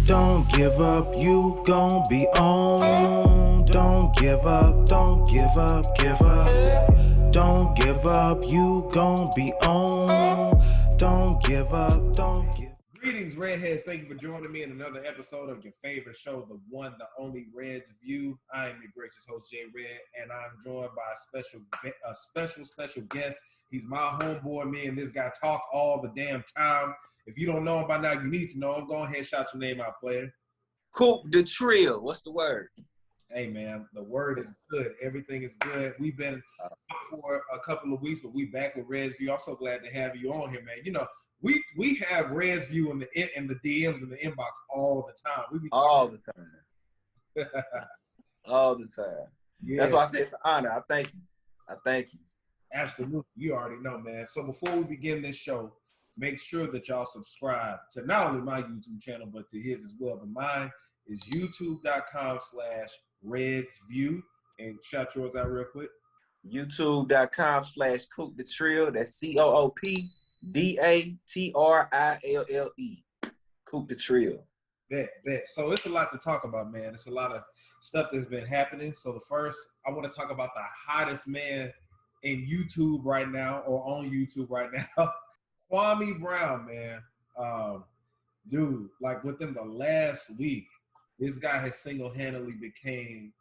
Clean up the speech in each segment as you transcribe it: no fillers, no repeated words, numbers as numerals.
Don't give up, you gon' be on. Don't give up, don't give up, give up. Don't give up, you gon' be on. Don't give up, don't give up. Greetings, Redheads. Thank you for joining me in another episode of your favorite show, the one, the only Red's View. I am your gracious host, Jay Red, and I'm joined by a special guest. He's my homeboy. Me and this guy talk all the damn time. If you don't know him by now, you need to know him. Go ahead and shout your name out, player. Coop the Trill. What's the word? Hey, man, the word is good. Everything is good. We've been out for a couple of weeks, but we back with Red's View. I'm so glad to have you on here, man. You know, we have Red's View in the DMs and the inbox all the time. We be all the time. All the time. Yeah. That's why I say it's an honor. I thank you. Absolutely. You already know, man. So before we begin this show, make sure that y'all subscribe to not only my YouTube channel, but to his as well. But mine is youtube.com/RedsView. And shout yours out real quick. youtube.com/Coop the Trill. That's COOPDATRILLE. Coop the Trill. Bet. So it's a lot to talk about, man. It's a lot of stuff that's been happening. So the first, I want to talk about the hottest man in YouTube right now, or on YouTube right now. Kwame Brown, man. Dude, like within the last week, this guy has single-handedly became,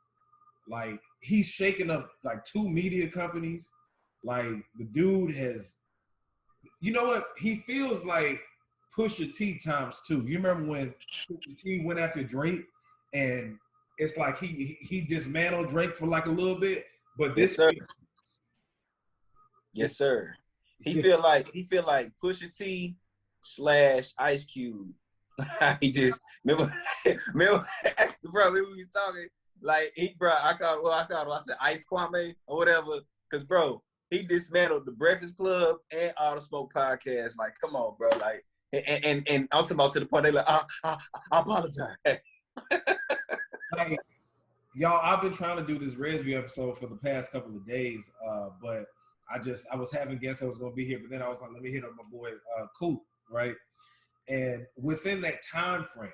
like, he's shaking up like 2 media companies. Like, the dude has, you know what? He feels like Pusha T times 2. You remember when Pusha T went after Drake, and it's like he dismantled Drake for like a little bit, but this Yes, sir. He feel like Pusha T / Ice Cube. He just remember, bro. We was talking like I called him. I said Ice Kwame or whatever, because bro, he dismantled the Breakfast Club and All the Smoke podcast. Like, come on, bro. Like, and I'm talking about to the point they like, I apologize. Like, y'all, I've been trying to do this Red's View episode for the past couple of days, but I was having guests that was going to be here, but then I was like, let me hit up my boy Coop, right? And within that time frame,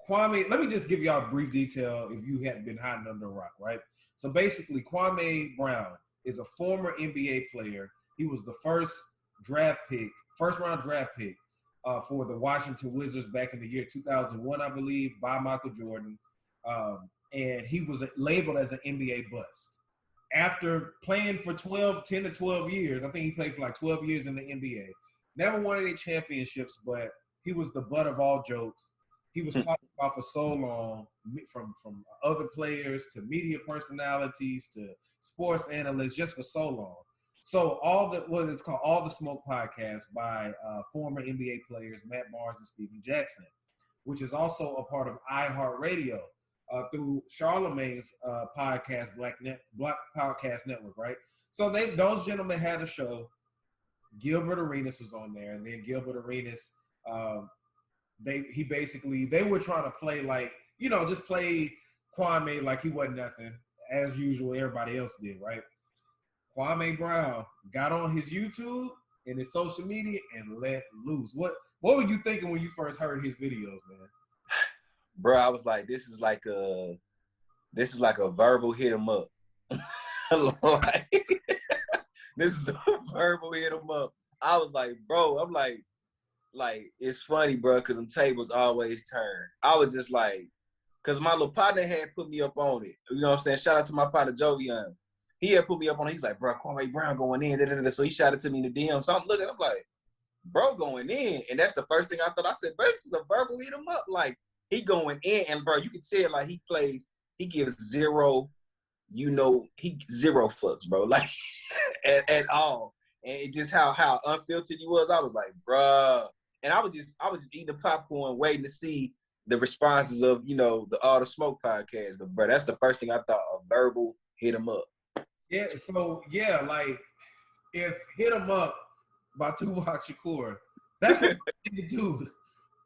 Kwame, let me just give y'all a brief detail if you hadn't been hiding under a rock, right? So basically, Kwame Brown is a former NBA player. He was the first round draft pick for the Washington Wizards back in the year 2001, I believe, by Michael Jordan. And he was labeled as an NBA bust. After playing for 10 to 12 years, I think he played for like 12 years in the NBA. Never won any championships, but he was the butt of all jokes. He was talked about for so long, from other players to media personalities to sports analysts, just for so long. So All the Smoke podcast by former NBA players Matt Barnes and Stephen Jackson, which is also a part of iHeartRadio. Through Charlemagne's podcast, Black Podcast Network, right? So those gentlemen had a show. Gilbert Arenas was on there, and then Gilbert Arenas, they were trying to play like, you know, just play Kwame like he wasn't nothing, as usual. Everybody else did, right? Kwame Brown got on his YouTube and his social media and let loose. What were you thinking when you first heard his videos, man? Bro, I was like, this is like a verbal hit 'em up. Like, this is a verbal hit 'em up. I was like, bro, I'm like it's funny, bro, because them tables always turn. I was just like, because my little partner had put me up on it. You know what I'm saying? Shout out to my partner Jovian. He had put me up on it. He's like, bro, Kwame Brown going in. Da, da, da. So he shouted to me in the DM. So I'm looking, I'm like, bro, going in. And that's the first thing I thought. I said, bro, this is a verbal hit 'em up. Like, he going in, and bro, you can tell like he gives zero fucks, bro, like at all. And just how unfiltered he was, I was like, bro. And I was just eating the popcorn, waiting to see the responses of, you know, the All the Smoke podcast. But bro, that's the first thing I thought, a verbal hit 'em up. Yeah, so yeah, like if Hit 'em Up by Tupac Shakur, that's what you do.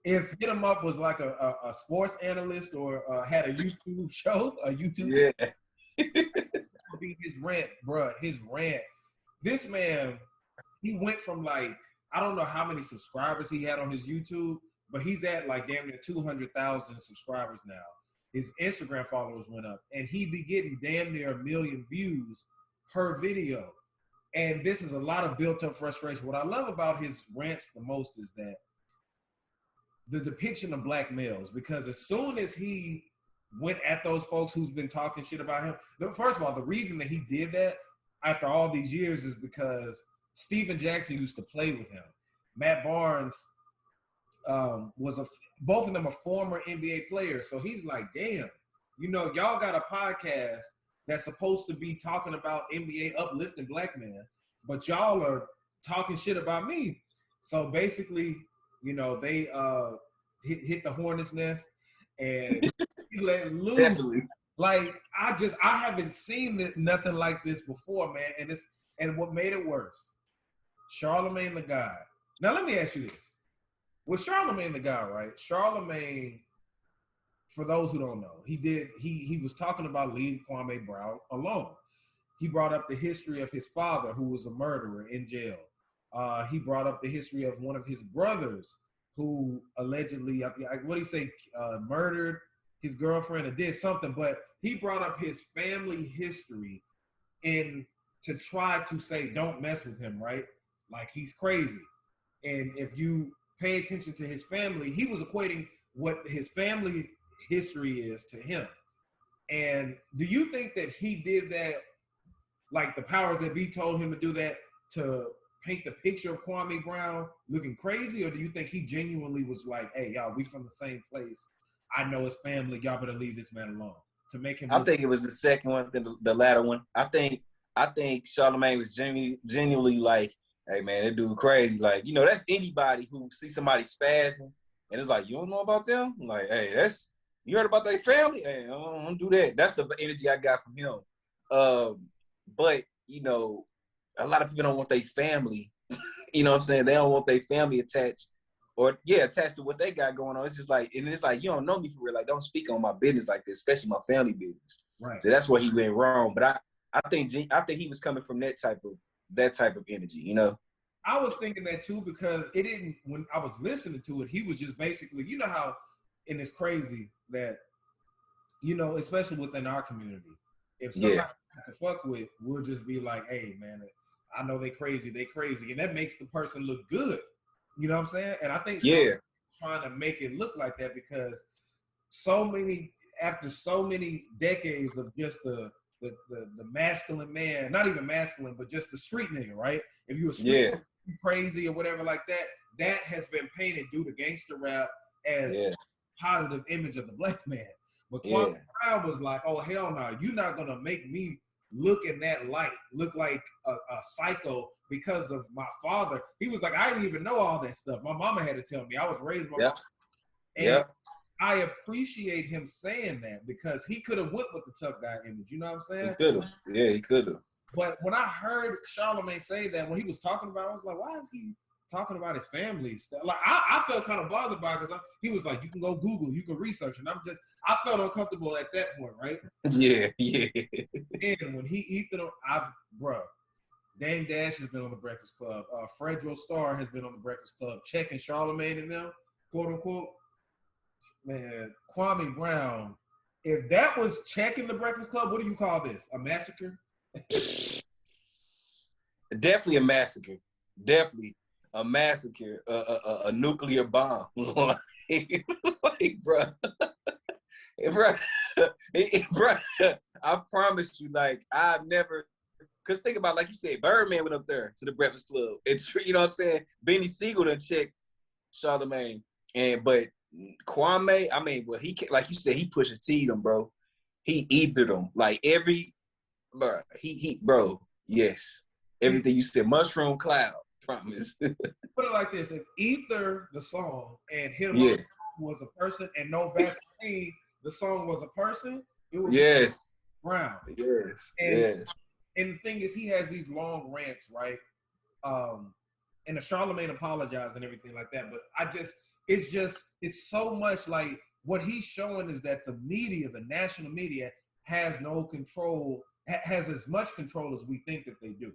If Hit 'em Up was like a sports analyst or had a YouTube show, show, would be his rant, bro. His rant. This man, he went from like, I don't know how many subscribers he had on his YouTube, but he's at like damn near 200,000 subscribers now. His Instagram followers went up, and he be getting damn near 1 million views per video. And this is a lot of built-up frustration. What I love about his rants the most is that the depiction of black males, because as soon as he went at those folks who's been talking shit about him, first of all, the reason that he did that after all these years is because Steven Jackson used to play with him. Matt Barnes both of them are former NBA players. So he's like, damn, y'all got a podcast that's supposed to be talking about NBA uplifting black men, but y'all are talking shit about me. So basically, they hit the hornet's nest and he let loose. Definitely. Like I haven't seen nothing like this before, man. And what made it worse, Charlamagne the God. Now let me ask you this: with Charlamagne the God, right? Charlamagne, for those who don't know, he was talking about leave Kwame Brown alone. He brought up the history of his father, who was a murderer in jail. He brought up the history of one of his brothers who allegedly, what did he say, murdered his girlfriend or did something. But he brought up his family history to try to say, don't mess with him, right? Like he's crazy. And if you pay attention to his family, he was equating what his family history is to him. And do you think that he did that, like the powers that be told him to do that to paint the picture of Kwame Brown looking crazy? Or do you think he genuinely was like, hey, y'all, we from the same place. I know his family. Y'all better leave this man alone, to make him. I think it was the second one, the latter one. I think Charlamagne was genuinely like, hey man, that dude crazy. Like, that's anybody who sees somebody spazzing and it's like, you don't know about them? Like, hey, you heard about their family? Hey, I don't do that. That's the energy I got from him. But, a lot of people don't want their family, you know what I'm saying? They don't want their family attached to what they got going on. It's just like, and it's like, you don't know me for real. Like, don't speak on my business like this, especially my family business. Right. So that's where he went wrong. But I think he was coming from that type of energy, I was thinking that too, because when I was listening to it, he was just basically, how, and it's crazy that, especially within our community, if somebody to fuck with, we'll just be like, hey man, I know they crazy, and that makes the person look good. You know what I'm saying? And I think trying to make it look like that, because after so many decades of just the masculine man, not even masculine, but just the street nigga, right? If you're a street nigga, you crazy or whatever like that, that has been painted due to gangster rap as positive image of the black man. But Kwame Brown was like, oh, hell no, you're not going to make me look in that light, look like a psycho because of my father. He was like, I didn't even know all that stuff. My mama had to tell me. I was raised by my mama. And I appreciate him saying that, because he could have went with the tough guy image. You know what I'm saying? He could have. Yeah, he could have. But when I heard Charlamagne say that, when he was talking about it, I was like, why is he talking about his family stuff? Like, I felt kind of bothered by it, because he was like, you can go Google, you can research. And I felt uncomfortable at that point, right? Yeah. And when he ethered him, Dame Dash has been on the Breakfast Club. Fredro Starr has been on the Breakfast Club, checking Charlamagne and them, quote unquote. Man, Kwame Brown, if that was checking the Breakfast Club, what do you call this? A massacre? Definitely a massacre. Definitely a massacre. A nuclear bomb. Bro. I promise you, like, I've never. Because think about, like you said, Birdman went up there to the Breakfast Club. It's, you know what I'm saying? Benny Siegel done checked Charlamagne. But Kwame, I mean, well, he, like you said, he pushes T them, bro. He ethered them. Like bro, yes. Everything you said, mushroom cloud, promise. Put it like this: if Ether, the song, and Hit 'em Up was a person, and No Vaseline, the song was a person, it would be Brown. And the thing is, he has these long rants, right? And the Charlamagne apologized and everything like that. But it's so much like what he's showing is that the media, the national media, has no control, has as much control as we think that they do,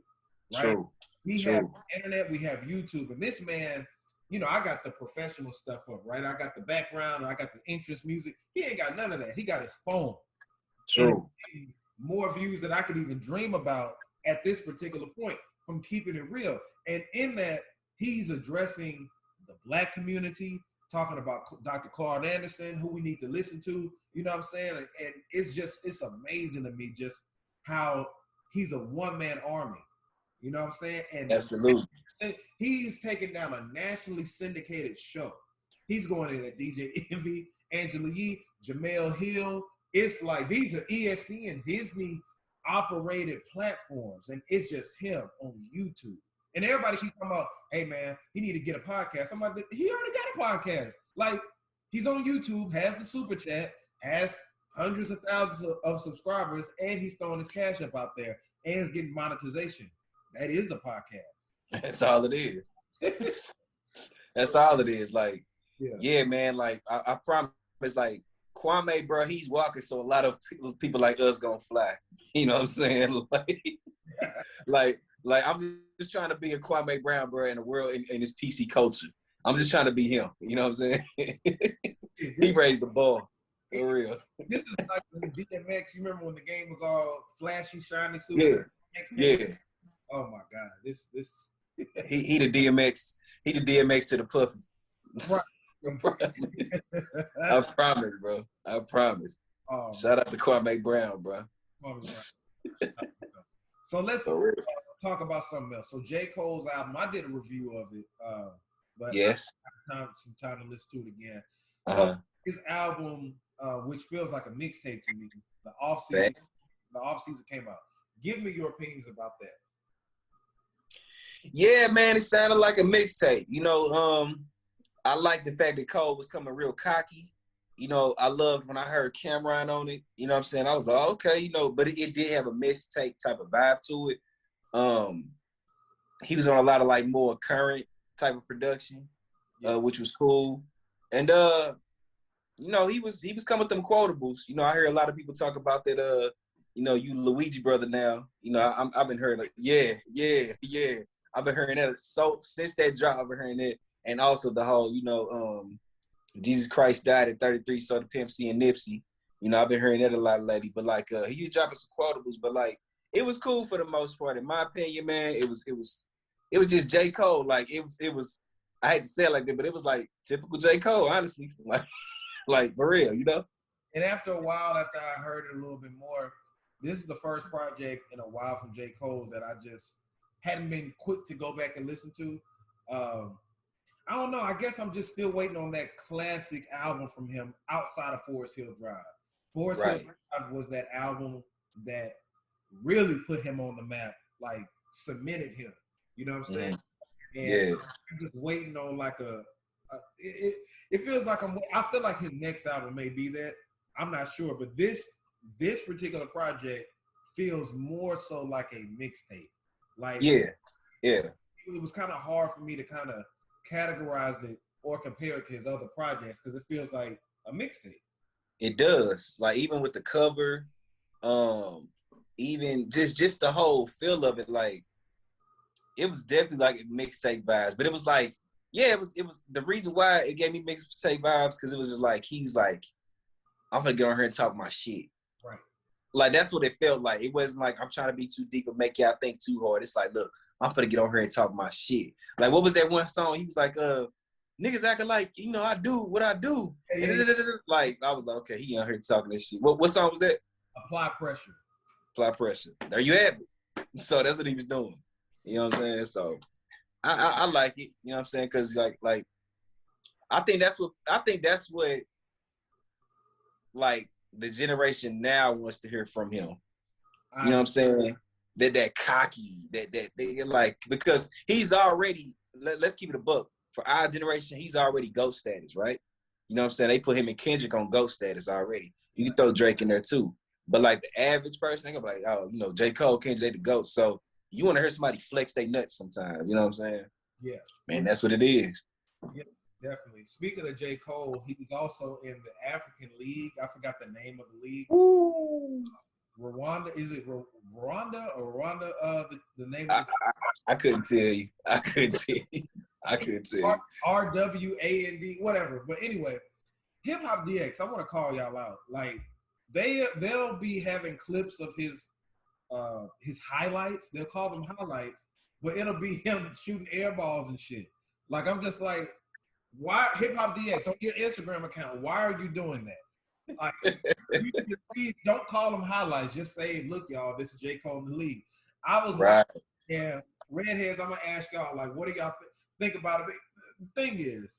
right? We have internet, we have YouTube, and this man you know, I got the professional stuff up, right? I got the background, I got the interest music. He ain't got none of that. He got his phone. True. And more views than I could even dream about at this particular point from keeping it real. And in that, he's addressing the Black community, talking about Dr. Claude Anderson, who we need to listen to. You know what I'm saying? And it's amazing to me just how he's a one-man army. You know what I'm saying? And Absolutely. he's taking down a nationally syndicated show. He's going in at DJ Envy, Angela Yee, Jamel Hill. It's like these are ESPN, Disney operated platforms, and it's just him on YouTube. And everybody keeps talking about, hey man, he need to get a podcast. I'm like, he already got a podcast. Like, he's on YouTube, has the super chat, has hundreds of thousands of subscribers, and he's throwing his cash up out there and is getting monetization. That is the podcast. That's all it is. That's all it is. Like, yeah man, like I promise, like Kwame, bro, he's walking, so a lot of people like us gonna fly. You know what I'm saying? Like I'm just trying to be a Kwame Brown, bro, in the world, in this PC culture. I'm just trying to be him. You know what I'm saying? He raised the ball. For real. This is like when DMX, you remember when the game was all flashy, shiny suits? Yeah. Oh my God. This he the DMX. He the DMX to the Puffy. Right. I promise, bro. I promise. Shout out to Kwame Brown, bro. So let's talk about something else. So J. Cole's album, I did a review of it, but yes, I have some time to listen to it again. So his album, which feels like a mixtape to me, the off season came out. Give me your opinions about that. Yeah, man, it sounded like a mixtape. You know, I like the fact that Cole was coming real cocky. You know, I loved when I heard Cameron on it. You know what I'm saying? I was like, okay, you know, but it did have a mixtape type of vibe to it. He was on a lot of like more current type of production, which was cool. And you know, he was coming with them quotables. You know, I hear a lot of people talk about that. You know, you Luigi brother now. You know, I've been hearing like, yeah. I've been hearing that since that drop. I've been hearing that, and also the whole, you know, Jesus Christ died at 33, so the Pimp C and Nipsey. You know, I've been hearing that a lot lately. But like, he was dropping some quotables, but like, it was cool for the most part. In my opinion, man, it was just J. Cole. Like, it was. I hate to say it like that, but it was like typical J. Cole, honestly. Like for real, you know. And after a while, after I heard it a little bit more, this is the first project in a while from J. Cole that I just hadn't been quick to go back and listen to. I don't know. I guess I'm just still waiting on that classic album from him outside of Forest Hill Drive. Forest Hill Drive was that album that really put him on the map, like cemented him. You know what I'm saying? And I'm just waiting on like it feels like I feel like his next album may be that. I'm not sure, but this particular project feels more so like a mixtape. Like it was kind of hard for me to kind of categorize it or compare it to his other projects because it feels like a mixtape. It does. Like even with the cover, even just the whole feel of it, like it was definitely like mixtape vibes. But it was like, it was the reason why it gave me mixtape vibes because it was just like he was like, I'm gonna get on here and talk my shit. Right. Like that's what it felt like. It wasn't like I'm trying to be too deep and make y'all think too hard. It's like, look, I'm gonna get on here and talk my shit. Like what was that one song? He was like, niggas acting like, you know, I do what I do. Like I was like, okay, he on here talking this shit. What song was that? Apply Pressure. Apply Pressure. There you have it. So that's what he was doing. You know what I'm saying? So I like it. You know what I'm saying? Because like I think that's what like the generation now wants to hear from him. You know what I'm saying? That cocky, that they like, because he's already, let's keep it a buck. For our generation, he's already GOAT status, right? You know what I'm saying? They put him and Kendrick on GOAT status already. You can throw Drake in there too. But like the average person, they're gonna be like, oh, you know, J. Cole, Kendrick, the GOAT. So you want to hear somebody flex their nuts sometimes. You know what I'm saying? Yeah. Man, that's what it is. Yeah, definitely. Speaking of J. Cole, he was also in the African League. I forgot the name of the league. Ooh. Rwanda, is it Rwanda or Rwanda? The name of I couldn't tell you. I couldn't tell you. RWAND, whatever. But anyway, Hip Hop DX, I want to call y'all out. Like they'll be having clips of his highlights. They'll call them highlights, but it'll be him shooting air balls and shit. Like I'm just like, why Hip Hop DX on your Instagram account? Why are you doing that? Like, don't call them highlights. Just say, look, y'all, this is J. Cole in the league. I was right. Yeah, Redheads, I'm gonna ask y'all, like, what do y'all think about it? The thing is,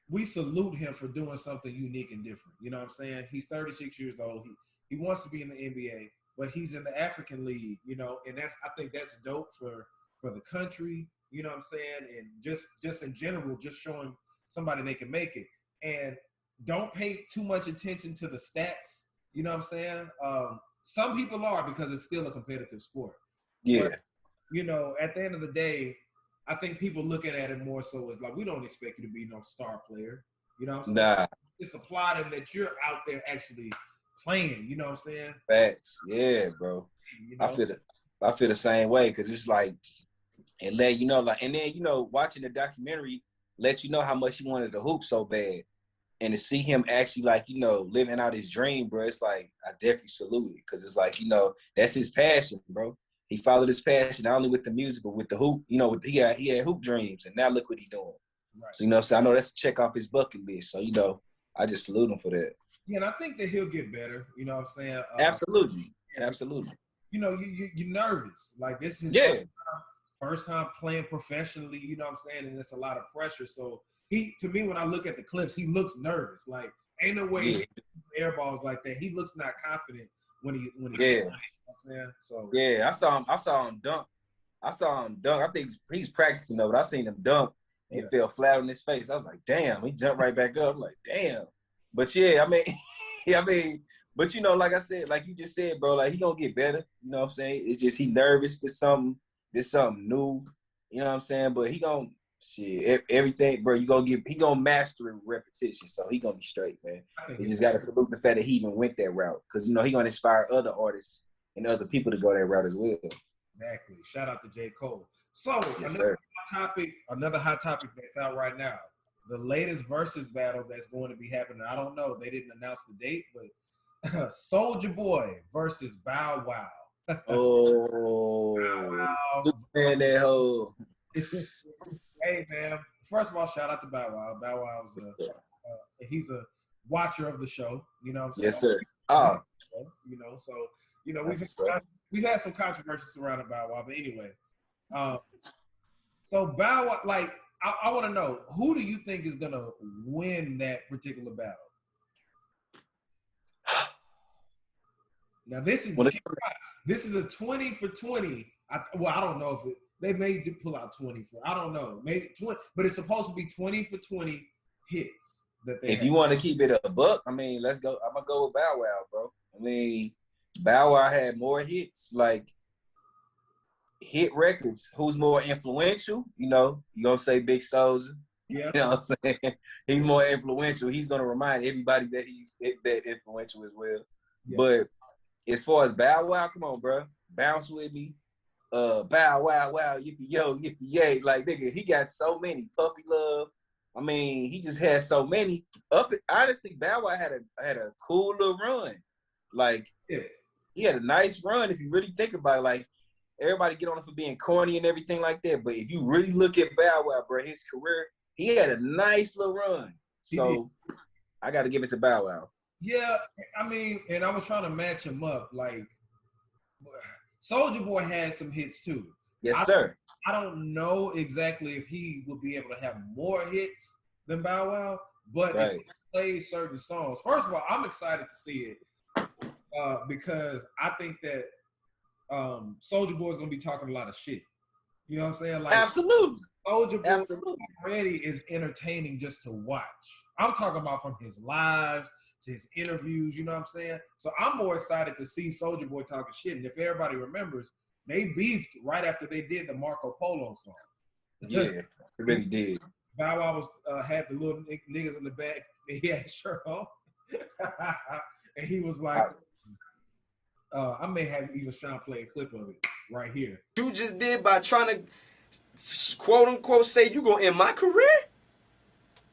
we salute him for doing something unique and different. You know what I'm saying? He's 36 years old. He wants to be in the NBA, but he's in the African League, you know, and I think that's dope for the country, you know what I'm saying? And just in general, just showing somebody they can make it. And don't pay too much attention to the stats, you know what I'm saying? Some people are, because it's still a competitive sport. Yeah. But, you know, at the end of the day, I think people looking at it more so as like, we don't expect you to be no star player. You know what I'm saying? Nah. It's applauding that you're out there actually playing. You know what I'm saying? Facts. Yeah, bro. You know? I feel the same way, because it's like, it let you know, like, and then, you know, watching the documentary let you know how much he wanted to hoop so bad. And to see him actually, like, you know, living out his dream, bro, it's like, I definitely salute it, because it's like, you know, that's his passion, bro. He followed his passion, not only with the music, but with the hoop. You know, he had hoop dreams, and now look what he's doing. Right. So, you know, so I know that's a check off his bucket list. So, you know, I just salute him for that. Yeah, and I think that he'll get better. You know what I'm saying? Absolutely. Absolutely. You know, you're nervous. Like, this is his first time playing professionally, you know what I'm saying? And it's a lot of pressure. So, to me, when I look at the clips, he looks nervous. Like, ain't no way he can air balls like that. He looks not confident when he you know what I'm saying? So yeah, I saw him dunk. I think he's practicing though, but I seen him dunk and he fell flat on his face. I was like, damn, he jumped right back up. I'm like, damn. But yeah, I mean, but you know, like I said, like you just said, bro, like he gonna get better. You know what I'm saying? It's just he nervous. There's something new. You know what I'm saying? But he gonna everything, bro. He gonna master it with repetition. So he gonna be straight, man. He just gotta salute the fact that he even went that route, because you know he gonna inspire other artists and other people to go that route as well. Exactly. Shout out to J. Cole. So yes, another hot topic that's out right now. The latest VERZUZ battle that's going to be happening. I don't know. They didn't announce the date, but Soulja Boy versus BAL. Oh, man, that whole. Hey, man. First of all, shout out to Bow Wow's he's a watcher of the show. You know what I'm saying? Yes, sir. Oh. You know, so you know we've had some controversy surrounding Bow Wow, but anyway. So Bow Wow, like I want to know, who do you think is gonna win that particular battle? Now this is a 20 for 20. I don't know if they may pull out 20 for. I don't know, maybe 20, but it's supposed to be 20 for 20 hits that they. If you want to keep it a buck, I mean, let's go. I'm gonna go with Bow Wow, bro. I mean, Bow Wow had more hits, like hit records. Who's more influential? You know, you gonna say Big Soulja. Yeah. You know what I'm saying? He's more influential. He's gonna remind everybody that he's that influential as well. Yeah. But as far as Bow Wow, come on, bro. Bounce with me. Bow Wow, wow, yippee yo, yippee yay. Like, nigga, he got so many. Puppy Love. I mean, he just had so many. Honestly, Bow Wow had a cool little run. Like, he had a nice run if you really think about it. Like, everybody get on him for being corny and everything like that. But if you really look at Bow Wow, bro, his career, he had a nice little run. So I got to give it to Bow Wow. Yeah, I mean, and I was trying to match him up. Like, Soulja Boy had some hits too. Yes, sir. I don't know exactly if he would be able to have more hits than Bow Wow, but if he plays certain songs, first of all, I'm excited to see it because I think that Soulja Boy is gonna be talking a lot of shit. You know what I'm saying? Like, absolutely. Soulja Boy already is entertaining just to watch. I'm talking about from his lives to his interviews. You know what I'm saying? So I'm more excited to see Soulja Boy talking shit. And if everybody remembers, they beefed right after they did the Marco Polo song. Yeah, it really did. Bow Wow was had the little niggas in the back. And he had his shirt on, and he was like, I may have even Sean play a clip of it right here. You just did by trying to quote unquote say you gonna end my career.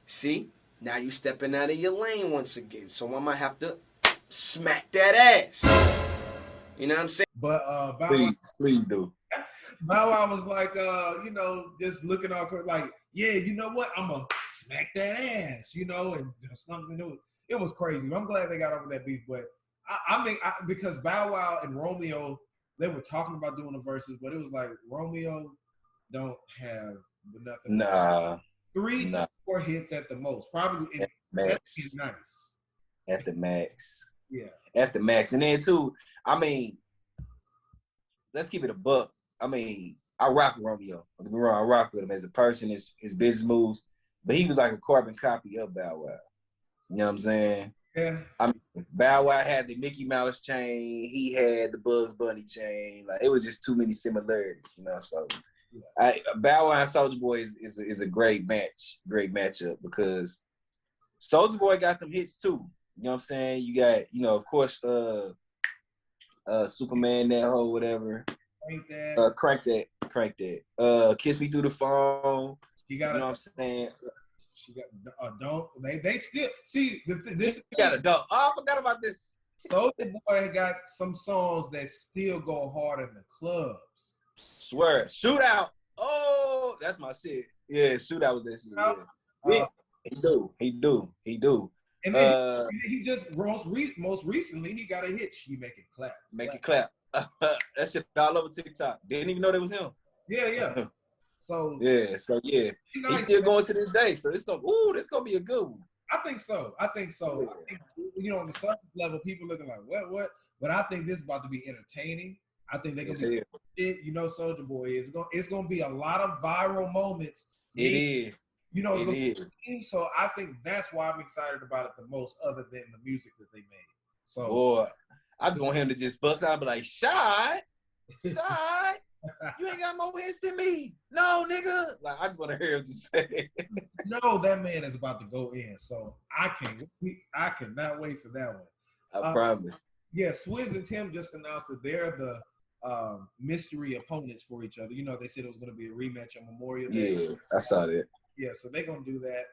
See, now you stepping out of your lane once again. So I might have to smack that ass. You know what I'm saying? But Bow Wow, please do. Bow Wow was like, just looking all like, yeah, you know what? I'm gonna smack that ass, and something. It was crazy. I'm glad they got over that beef, but I mean, because Bow Wow and Romeo, they were talking about doing the verses, but it was like Romeo don't have nothing. Nah. 3 to 4 hits at the most, probably. That's nice. At the max. Yeah. At the max, and then too, I mean, let's keep it a buck. I mean, I rock with Romeo. Don't get me wrong, I rock with him as a person, his business moves, but he was like a carbon copy of Bow Wow. You know what I'm saying? Yeah. I mean, Bow Wow had the Mickey Mouse chain. He had the Bugs Bunny chain. Like, it was just too many similarities, So, Bow Wow and Soulja Boy is a great matchup because Soulja Boy got them hits too. You know what I'm saying? You got, of course, Superman, that whole whatever. Crank that. Kiss Me Through the Phone. You know what I'm saying? She got don't they still see this? You got a dog. Oh, I forgot about this. Soulja Boy got some songs that still go hard in the clubs. Swear, Shootout. Oh, that's my shit. Yeah, Shootout was that shit. Yeah. He do. And then he just most recently he got a hit. She Make It Clap. Make It Clap. That shit all over TikTok. Didn't even know that was him. Yeah. So he's still going to this day. So this gonna be a good one. I think so. I think, on the surface level, people looking like what? But I think this is about to be entertaining. I think they're gonna be it. Soulja Boy it's gonna be a lot of viral moments. It is. It is. So I think that's why I'm excited about it the most, other than the music that they made. So, boy, I just want him to just bust out and be like, "Shot, you ain't got more hits than me, no, nigga." Like, I just want to hear him just say it. No, that man is about to go in. So I cannot wait for that one. I promise. Yeah, Swizz and Tim just announced that they're the mystery opponents for each other. They said it was going to be a rematch on Memorial Day. Yeah, I saw that. Yeah, so they're going to do that.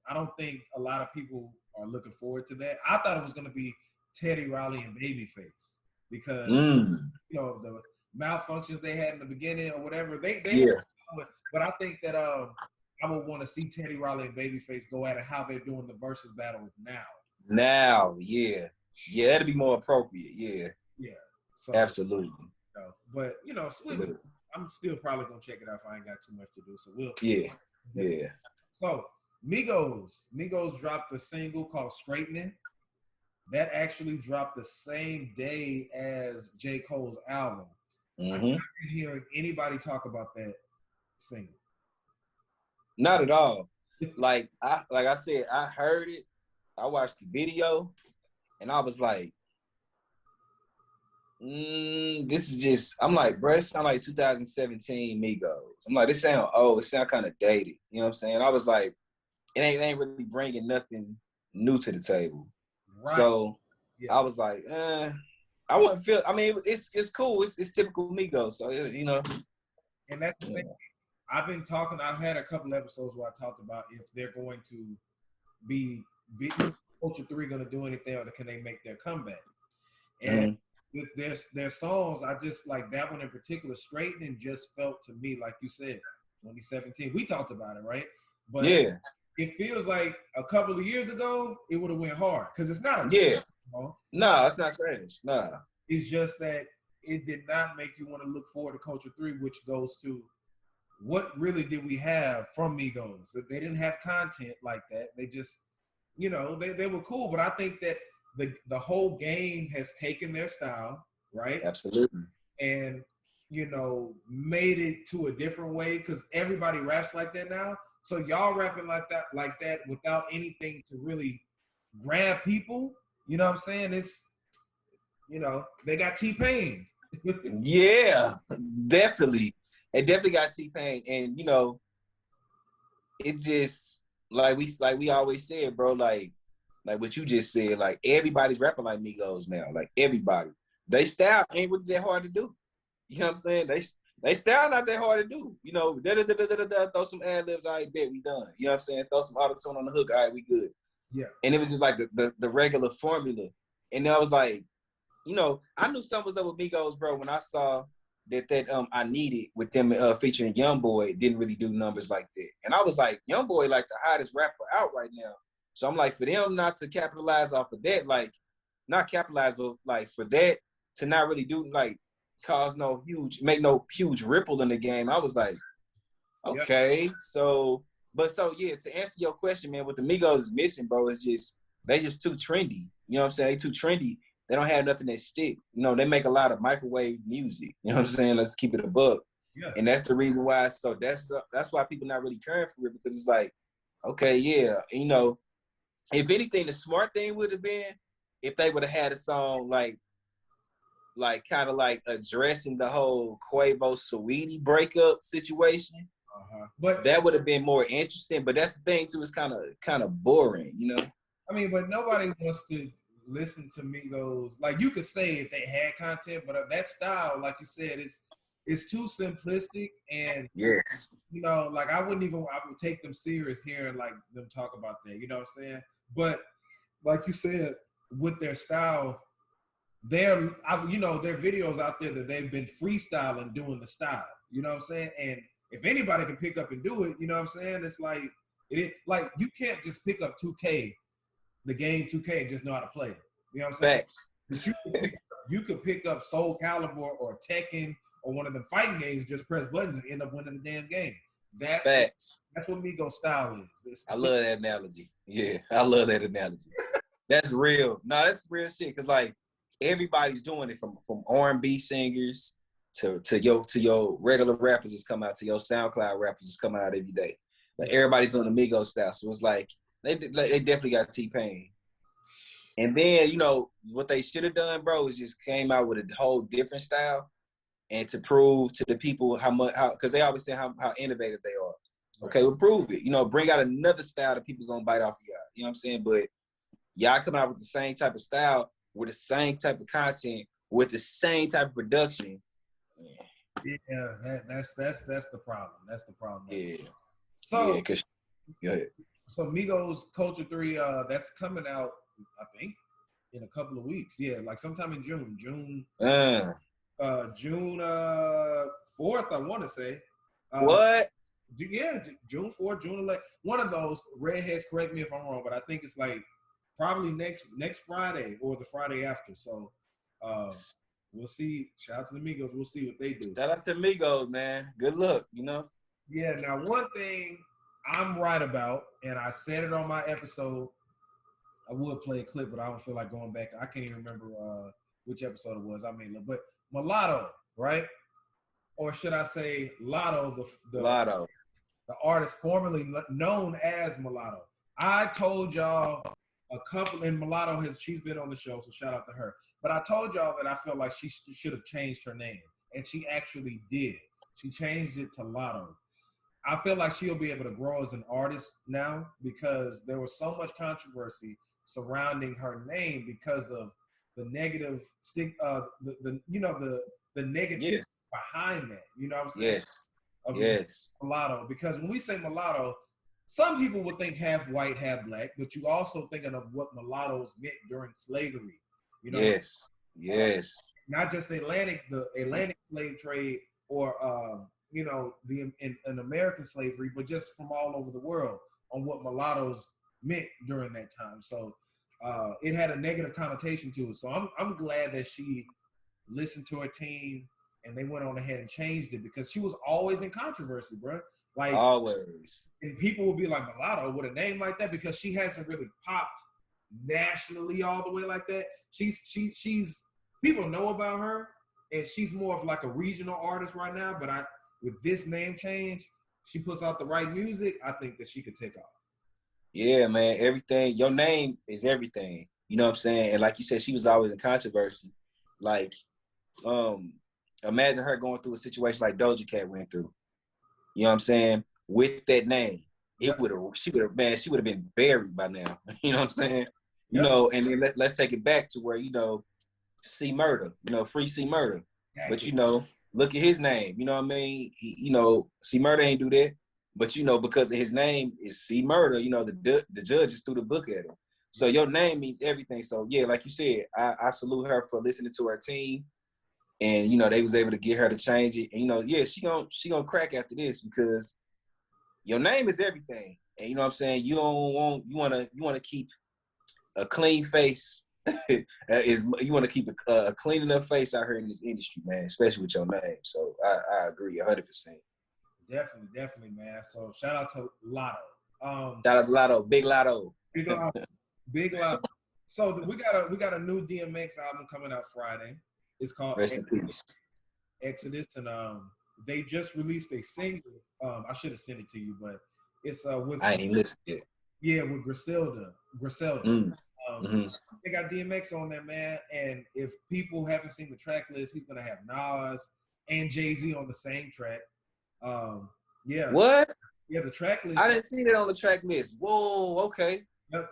I don't think a lot of people are looking forward to that. I thought it was going to be Teddy Riley and Babyface because, the malfunctions they had in the beginning or whatever. But I think that I would want to see Teddy Riley and Babyface go at it how they're doing the versus battles now. Yeah, that'd be more appropriate. Yeah. So, absolutely. But Swizz, I'm still probably gonna check it out if I ain't got too much to do. So we'll. Yeah. So Migos dropped a single called "Straightening." That actually dropped the same day as J. Cole's album. Mm-hmm. I'm not hearing anybody talk about that single. Not at all. Like I said, I heard it. I watched the video, and I was like, this is just. I'm like, bro, it sound like 2017 Migos. I'm like, this sound old. It sound kind of dated. You know what I'm saying? I was like, it ain't really bringing nothing new to the table. Right. So I was like, I wouldn't feel. I mean, it's cool. It's typical Migos. So And that's the thing. I've been talking. I've had a couple episodes where I talked about if they're going to be Culture 3 going to do anything, or can they make their comeback? And with their songs, I just like that one in particular. Straightening just felt to me, like you said, 2017. We talked about it, right? But it feels like a couple of years ago it would have went hard because it's not a No, it's not trash. Nah, it's just that it did not make you want to look forward to Culture 3, which goes to what really did we have from Migos? They didn't have content like that. They just, they were cool. But I think that the whole game has taken their style, right? Absolutely. And, made it to a different way because everybody raps like that now. So y'all rapping like that without anything to really grab people. You know what I'm saying? It's, they got T-Pain. Yeah, definitely. They definitely got T-Pain, and it just like we always said, bro. Like what you just said. Like everybody's rapping like Migos now. Like everybody. they style ain't really that hard to do. You know what I'm saying? They style not that hard to do. You know, throw some ad libs, all right, bet we done. You know what I'm saying? Throw some auto-tune on the hook, all right, we good. Yeah. And it was just like the regular formula. And I was like, you know, I knew something was up with Migos, bro, when I saw that I Needed with them featuring YoungBoy didn't really do numbers like that. And I was like, YoungBoy like the hottest rapper out right now. So I'm like, for them not to capitalize off of that, like, not capitalize, but like for that to not really do, like, make no huge ripple in the game. I was like, okay. Yep. So yeah, to answer your question, man, what the Migos is missing, bro, is they just too trendy. You know what I'm saying? They too trendy. They don't have nothing that stick. You know, they make a lot of microwave music. You know what I'm saying? Let's keep it a buck. Yeah. And that's the reason why. So that's why people not really caring for it, because it's like, okay, yeah, you know, if anything, the smart thing would have been if they would have had a song like kind of like addressing the whole Quavo Saweetie breakup situation. But that would have been more interesting. But that's the thing too, it's kind of boring, you know. I mean, but nobody wants to listen to Migos. Like, you could say if they had content, but that style, like you said, it's too simplistic. And yes, you know, like I would take them serious hearing like them talk about that. You know what I'm saying? But like you said, with their style, their videos out there that they've been freestyling doing the style. You know what I'm saying? And if anybody can pick up and do it, you know what I'm saying? It's like like you can't just pick up 2K, the game 2K, and just know how to play it. You know what I'm saying? Facts. But you could pick up Soul Calibur or Tekken or one of them fighting games, just press buttons and end up winning the damn game. Facts. That's what Migos style is. I love that analogy. Yeah, I love that analogy. That's real. No, that's real shit. Cause like everybody's doing it from R&B singers to your regular rappers that's come out, to your SoundCloud rappers that's coming out every day. Like everybody's doing the Migos style. So it's like they definitely got T-Pain. And then, you know, what they should have done, bro, is just came out with a whole different style, and to prove to the people because they always say how innovative they are. Okay, well, prove it. You know, bring out another style that people gonna bite off of y'all. You know what I'm saying? But y'all coming out with the same type of style, with the same type of content, with the same type of production. Yeah, that's the problem. That's the problem. Yeah. So, yeah, go ahead. So Migos Culture 3, that's coming out, I think, in a couple of weeks. Yeah, like sometime in June. June 4th, I want to say. What? Yeah, June 4th, June 11th. One of those. Redheads, correct me if I'm wrong, but I think it's like probably next Friday or the Friday after. So we'll see. Shout out to the Migos. We'll see what they do. Shout out to Migos, man. Good luck, you know? Yeah, now one thing I'm right about, and I said it on my episode, I would play a clip, but I don't feel like going back. I can't even remember which episode it was. I mean, but Mulatto, right? Or should I say Lotto, Lotto, the artist formerly known as Mulatto. I told y'all a couple, and Mulatto she's been on the show, so shout out to her. But I told y'all that I felt like she should have changed her name, and she actually did. She changed it to Lotto. I feel like she'll be able to grow as an artist now, because there was so much controversy surrounding her name because of the negative the negative behind that. You know what I'm saying? Yes. Mulatto. Because when we say mulatto, some people would think half white, half black, but you also thinking of what mulattoes meant during slavery. You know? Yes. Not just the Atlantic slave trade or in American slavery, but just from all over the world on what mulattoes meant during that time. So it had a negative connotation to it. So I'm glad that she listened to her team and they went on ahead and changed it, because she was always in controversy, bro. Like always. And people would be like, mulatto with a name like that, because she hasn't really popped nationally all the way like that. She's people know about her, and she's more of like a regional artist right now. But with this name change, she puts out the right music, I think that she could take off. Yeah, man. Everything. Your name is everything. You know what I'm saying? And like you said, she was always in controversy. Like, imagine her going through a situation like Doja Cat went through. You know what I'm saying? With that name, she would have been buried by now. You know what I'm saying? You know, and then let's take it back to where, you know, C Murder, free C Murder. Exactly. But look at his name. You know what I mean? C Murder ain't do that. But because of his name is C Murder, the judges threw the book at him. So your name means everything. So yeah, like you said, I salute her for listening to her team. And they was able to get her to change it. And yeah, she gonna crack after this because your name is everything. And you know what I'm saying? You wanna keep a clean face. You want to keep a clean enough face out here in this industry, man, especially with your name. So I agree 100%. Definitely, man. So shout out to Lotto. Shout out to Lotto, Big Lotto. Big Lotto. So we got a new DMX album coming out Friday. It's called Rest in Peace. Exodus, and they just released a single. I should have sent it to you, but it's with I ain't listened yet. Yeah, with Griselda. They got DMX on there, man. And if people haven't seen the track list, he's gonna have Nas and Jay-Z on the same track. Yeah. What? Yeah, the track list. I didn't see that on the track list. Whoa, okay.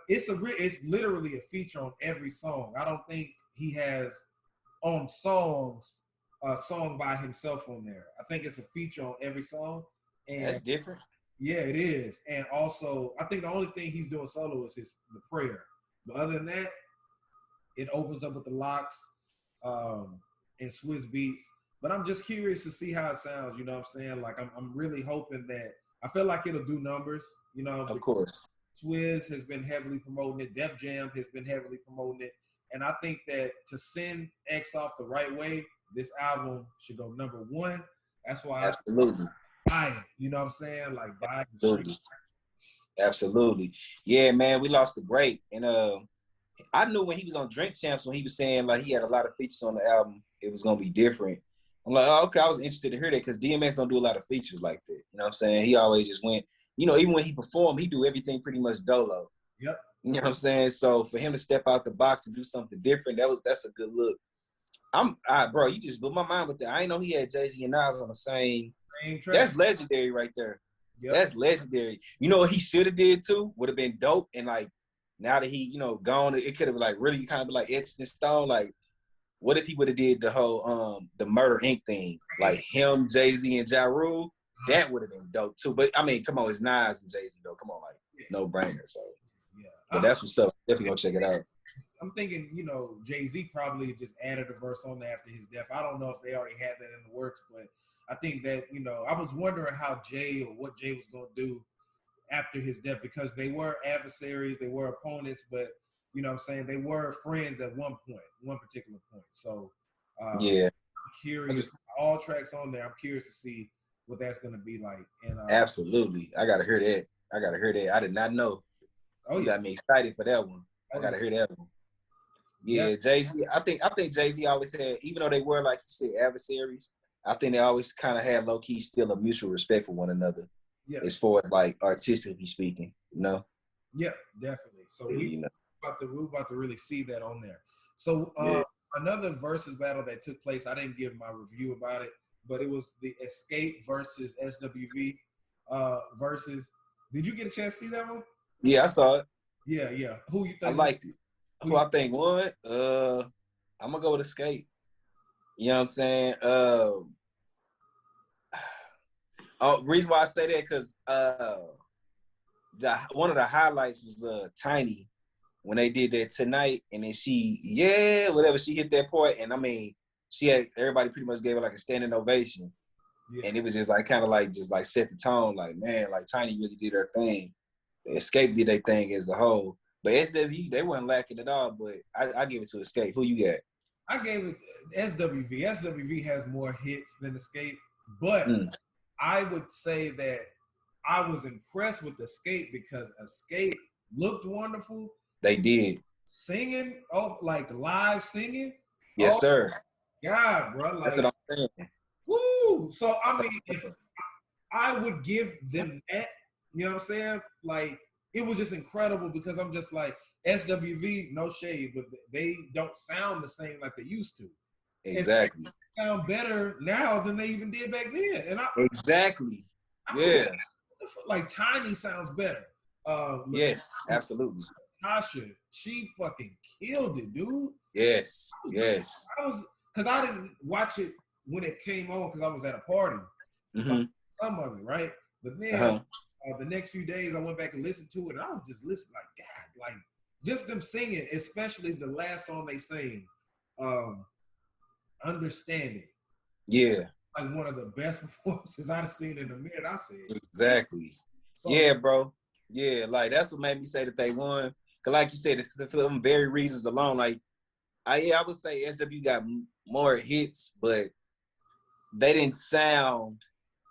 It's literally a feature on every song. I don't think he has on songs a song by himself on there. I think it's a feature on every song. And that's different. Yeah, it is. And also, I think the only thing he's doing solo is the prayer. But other than that, it opens up with the locks and Swiss beats. But I'm just curious to see how it sounds. You know what I'm saying? Like I'm really hoping that I feel like it'll do numbers. Of course. Swizz has been heavily promoting it. Def Jam has been heavily promoting it. And I think that to send X off the right way, this album should go number 1. That's why Absolutely. I buy it. You know what I'm saying? Like buy it. Absolutely. Yeah, man, we lost the break. And I knew when he was on Drink Champs, when he was saying like he had a lot of features on the album, it was gonna be different. I'm like, oh, okay, I was interested to hear that because DMX don't do a lot of features like that. You know what I'm saying? He always just went, even when he performed, he do everything pretty much dolo. Yep. You know what I'm saying? So for him to step out the box and do something different, that's a good look. Bro, you just blew my mind with that. I didn't know he had Jay-Z and Nas on the same track. That's legendary right there. Yep. That's legendary. You know what he should have did too? Would have been dope. And like now that he, gone, it could have like really kind of like etched in stone. Like, what if he would have did the whole the Murder Inc. thing? Like him, Jay-Z, and Ja Rule? That would have been dope too. But I mean, come on, it's Nas and Jay-Z though. Come on, like no brainer. So yeah. But that's what's up. Definitely gonna check it out. I'm thinking, Jay-Z probably just added a verse on there after his death. I don't know if they already had that in the works, but I think that, I was wondering how what Jay was going to do after his death because they were adversaries, they were opponents, but, you know what I'm saying, they were friends at one particular point. So, yeah, I'm curious. All tracks on there, I'm curious to see what that's going to be like. And absolutely. I got to hear that. I did not know. Oh, you got me excited for that one. I got to hear that one. Yeah, Jay-Z. I think Jay-Z always had, even though they were, like you said, adversaries, I think they always kind of had low-key still a mutual respect for one another. Yeah. As far as like artistically speaking, Yeah, definitely. So we're about to really see that on there. So another versus battle that took place, I didn't give my review about it, but it was the Escape versus SWV versus. Did you get a chance to see that one? Yeah, I saw it. Yeah. Who you think? I liked it. Who I think won? I'm gonna go with Escape. You know what I'm saying? Reason why I say that because one of the highlights was Tiny when they did that tonight, and then she hit that part, and I mean everybody pretty much gave her like a standing ovation, and it was just like kind of like just like set the tone, like man, like Tiny really did her thing. Escape did their thing as a whole. But SWV, they weren't lacking at all, but I give it to Escape. Who you got? I gave it SWV. SWV has more hits than Escape, but I would say that I was impressed with Escape because Escape looked wonderful. They did. Singing, like live singing. Yes, sir. God, bro. Like, that's what I'm saying. Woo! So, I mean, if I would give them that, you know what I'm saying? Like, it was just incredible because I'm just like, SWV, no shade, but they don't sound the same like they used to. Exactly. And they sound better now than they even did back then. And exactly. Yeah. Like Tiny sounds better. Yes, absolutely. Tasha, she fucking killed it, dude. Yes. Because I didn't watch it when it came on because I was at a party. So some of it, right? But then the next few days I went back and listened to it, and I was just listening like, God, like just them singing, especially the last song they sang, Understanding. Yeah. Like one of the best performances I've seen in a minute. I said. Exactly. So, yeah, bro. Yeah, like that's what made me say that they won. Cause like you said, it's for them very reasons alone. Like, I would say SW got more hits, but they didn't sound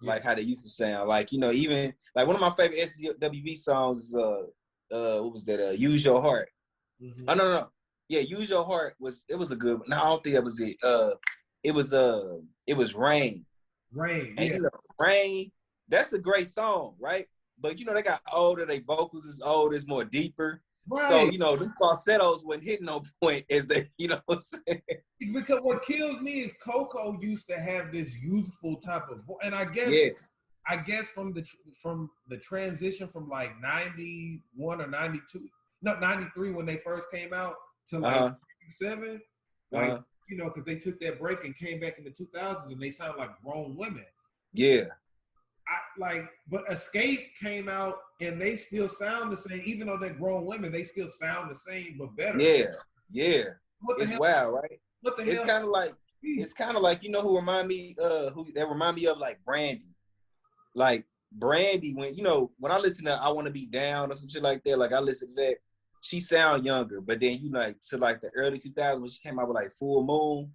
like how they used to sound. Like, you know, even like one of my favorite SWV songs is what was that? Use Your Heart. Mm-hmm. Oh no. Yeah, Use Your Heart was a good one. No, I don't think that was it. It was Rain. Rain, and, yeah. You know, Rain, that's a great song, right? But you know, they got older, their vocals is old, it's more deeper. Right. So, you know, the falsettos wasn't hitting no point as they, you know what I'm saying? Because what kills me is Coco used to have this youthful type of voice. And I guess from the transition from like 91 or 92, no, 93 when they first came out to like 97, like, you know, because they took that break and came back in the 2000s and they sound like grown women. Yeah. But Escape came out and they still sound the same, even though they're grown women, they still sound the same but better. Yeah. It's wild, right? What the hell? It's kind of like, you know who remind me of like Brandy. Like Brandy, when I listen to I Wanna Be Down or some shit like that, like I listen to that, she sound younger, but then to like the early 2000s when she came out with like Full Moon,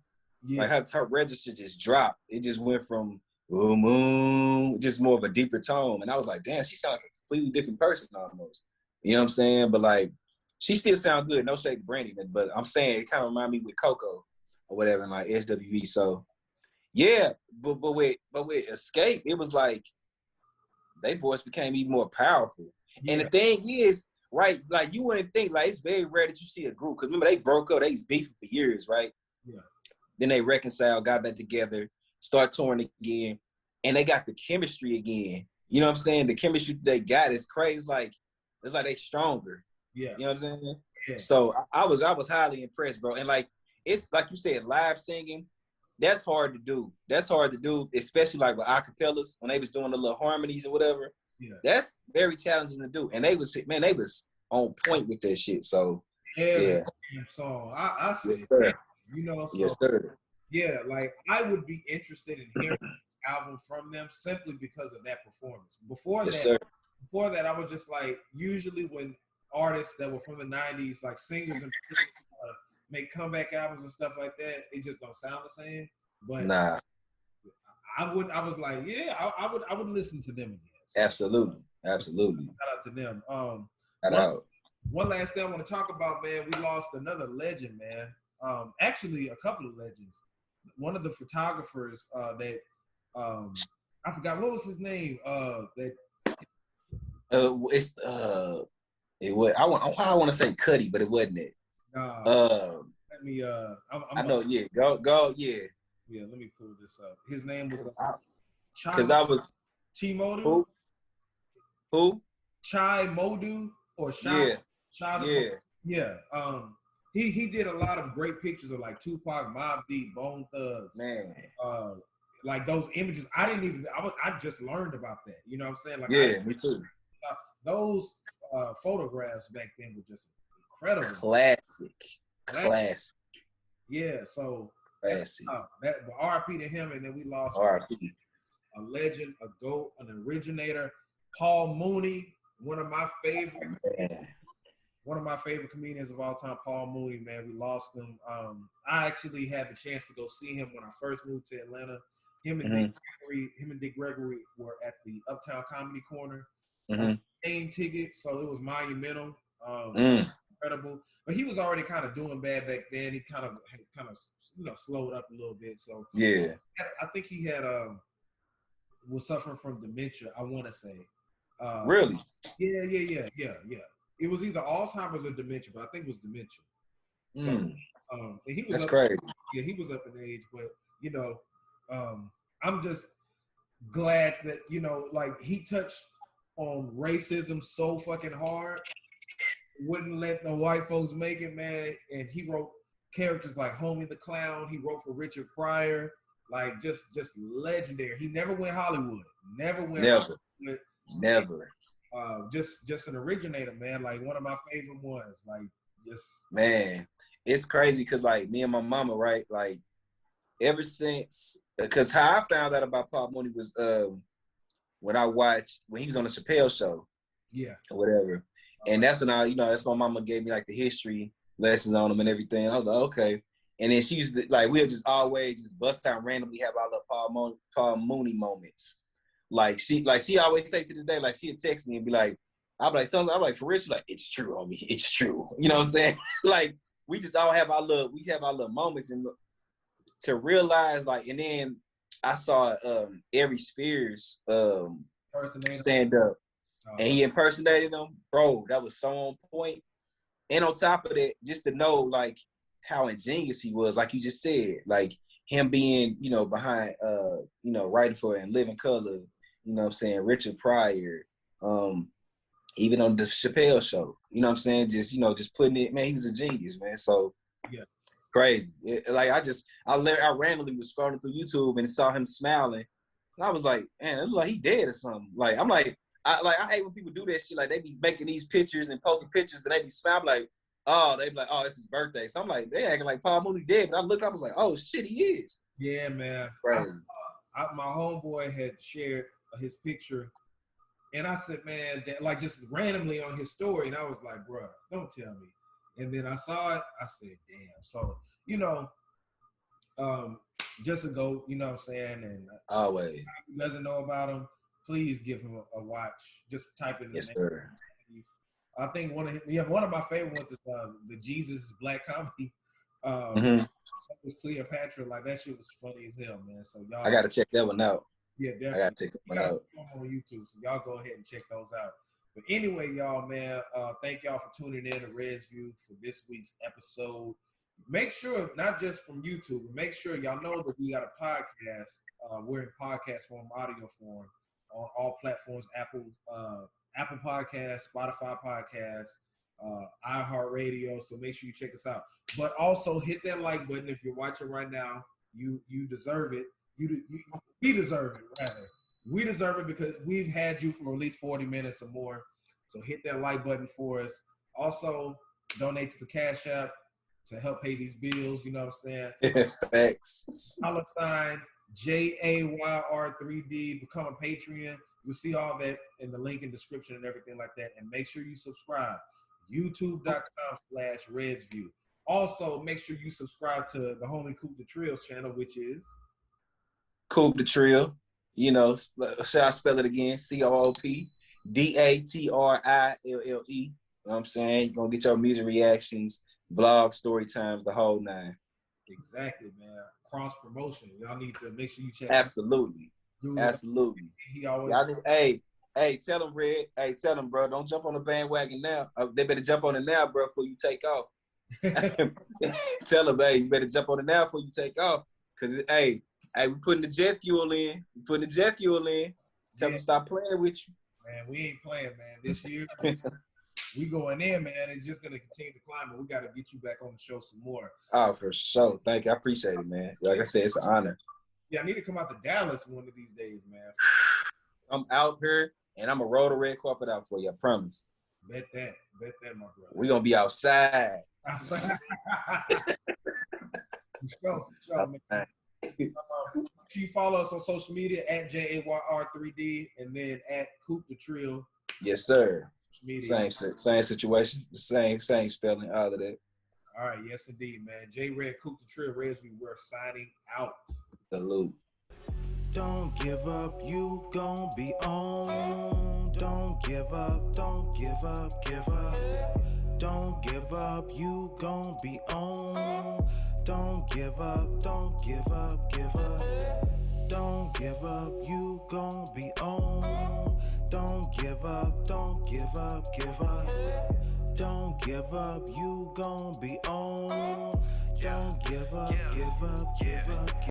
like her register just dropped. It just went from Full Moon, just more of a deeper tone. And I was like, damn, she sounds like a completely different person almost. You know what I'm saying? But like, she still sound good. No shade to Brandy, but I'm saying it kind of remind me with Coco or whatever, and like SWV. So yeah, but with Escape, it was like their voice became even more powerful. Yeah. And the thing is, right, like you wouldn't think, like it's very rare that you see a group, because remember they broke up, they was beefing for years, right? Yeah. Then they reconciled, got back together, start touring again, and they got the chemistry again. You know what I'm saying? The chemistry they got is crazy. It's like they stronger. Yeah. You know what I'm saying? Yeah. So I was highly impressed, bro. And like it's like you said, live singing, that's hard to do. Especially like with acapellas when they was doing the little harmonies or whatever. Yeah. That's very challenging to do. And they was on point with that shit. So yeah. Song. I said, yes, you know, so, yes, sir. Yeah, like I would be interested in hearing an album from them simply because of that performance. Before that, I was just like, usually when artists that were from the 90s, like singers and make comeback albums and stuff like that, it just don't sound the same. But nah, I was like, yeah, I would listen to them again. So, absolutely. Shout out to them. One last thing I want to talk about, man. We lost another legend, man. Actually, a couple of legends. One of the photographers that I forgot what was his name. It was I want to say Cuddy, but it wasn't it. Let me. I know. Yeah, go. Yeah. Yeah. Let me pull this up. His name was because I was Chimodu. Who? Chai Modu or Shai? Yeah. He did a lot of great pictures of like Tupac, Mobb Deep, Bone Thugs. Man. Like those images. I just learned about that. You know what I'm saying? Like me too. Those photographs back then were just incredible. Classic. Yeah, so classic. But RIP to him, and then we lost RIP. A legend, a GOAT, an originator, Paul Mooney, one of my favorite comedians of all time, Paul Mooney, man. We lost him. I actually had the chance to go see him when I first moved to Atlanta. Him and Dick Gregory were at the Uptown Comedy Corner. Same ticket, so it was monumental. Incredible. But he was already kind of doing bad back then. He kind of slowed up a little bit. So yeah, I think he had was suffering from dementia, I want to say. Really? Yeah. It was either Alzheimer's or dementia, but I think it was dementia. So, and he was crazy. Yeah, he was up in age, but I'm just glad that like he touched on racism so fucking hard. wouldn't let the white folks make it, man. And he wrote characters like Homie the Clown. He wrote for Richard Pryor, like just legendary. He never went Hollywood. Never went Hollywood. Never. Just an originator, man. Like one of my favorite ones. Like just man, it's crazy because like me and my mama, right? Like ever since, because how I found out about Pop Mooney was when he was on the Chappelle show. Yeah. Or whatever. And that's when that's my mama gave me like the history lessons on him and everything. I was like, okay. And then she used to, like, we'll just always just bust out randomly have our little Paul Mooney moments. Like she always say to this day, like she'd text me and be like, I'm like, for real? She's like, it's true, homie. It's true. You know what I'm saying? Like we just all have our little moments and to realize like, and then I saw Ari Spears stand up. And he impersonated him, bro. That was so on point. And on top of that, just to know like how ingenious he was, like you just said, like him being, behind, writing for In Living Color, you know what I'm saying, Richard Pryor, even on the Chappelle show, you know what I'm saying, just putting it, man, he was a genius, man. So yeah, crazy. I randomly was scrolling through YouTube and saw him smiling, and I was like, man, it looked like he dead or something. Like I'm like. I hate when people do that shit. Like they be making these pictures and posting pictures, and they be smiling like, they be like, oh, it's his birthday. So I'm like, they acting like Paul Mooney dead. But I looked, I was like, oh shit, he is. Yeah, man. Right. My homeboy had shared his picture, and I said, man, like just randomly on his story, and I was like, bro, don't tell me. And then I saw it, I said, damn. So just a go, you know what I'm saying, and always who doesn't know about him. Please give him a watch. Just type in the name. Sir. I think one of my favorite ones is the Jesus Black Comedy. So was Cleopatra. Like that shit was funny as hell, man. So y'all, I gotta check that one out. Yeah, definitely. I gotta check that one out on YouTube. So y'all go ahead and check those out. But anyway, y'all, man, thank y'all for tuning in to Red's View for this week's episode. Make sure, not just from YouTube, but make sure y'all know that we got a podcast. We're in podcast form, audio form, on all platforms, Apple Podcasts, Spotify Podcasts, iHeartRadio. So make sure you check us out. But also hit that like button if you're watching right now. You deserve it. We deserve it, rather. We deserve it because we've had you for at least 40 minutes or more. So hit that like button for us. Also, donate to the Cashapp to help pay these bills. You know what I'm saying? Thanks. $ JAYR3D. Become a Patreon. You'll see all that in the link in the description and everything like that. And make sure you subscribe. YouTube.com/RedsView. Also, make sure you subscribe to the homie Coop the Trill's channel, which is Coop the Trill. Shall I spell it again? COOPDATRILLE. You know what I'm saying? You're gonna get your music reactions, vlog, story times, the whole nine. Exactly, man. Cross promotion. Y'all need to make sure you check. Absolutely. Absolutely. He always. Hey, tell them, Red. Hey, tell them, bro. Don't jump on the bandwagon now. They better jump on it now, bro, before you take off. Tell them, hey, you better jump on it now before you take off. Cause we putting the jet fuel in. Tell them stop playing with you. Man, we ain't playing, man. This year. We going in, man. It's just gonna continue to climb, but we got to get you back on the show some more. Oh, for sure. Thank you. I appreciate it, man. Like I said, it's an honor. Yeah, I need to come out to Dallas one of these days, man. I'm out here, and I'm gonna roll the red carpet out for you. I promise. Bet that, my brother. We gonna be outside. For sure, man. You follow us on social media at JAYR3D and then at Coop the Trill. Yes, sir. Media. Same situation, the same spelling, all of that. All right, yes indeed, man. J Red, Coop the Trill, Reds, we're signing out. Salute. Don't give up, you gon' be on. Don't give up, don't give up, give up. Don't give up, you gon' be on. Don't give up, don't give up, give up. Don't give up, you gon' be on. Don't give up, don't give up, give up. Don't give up, you gon' be on. Don't give up, give up, give up.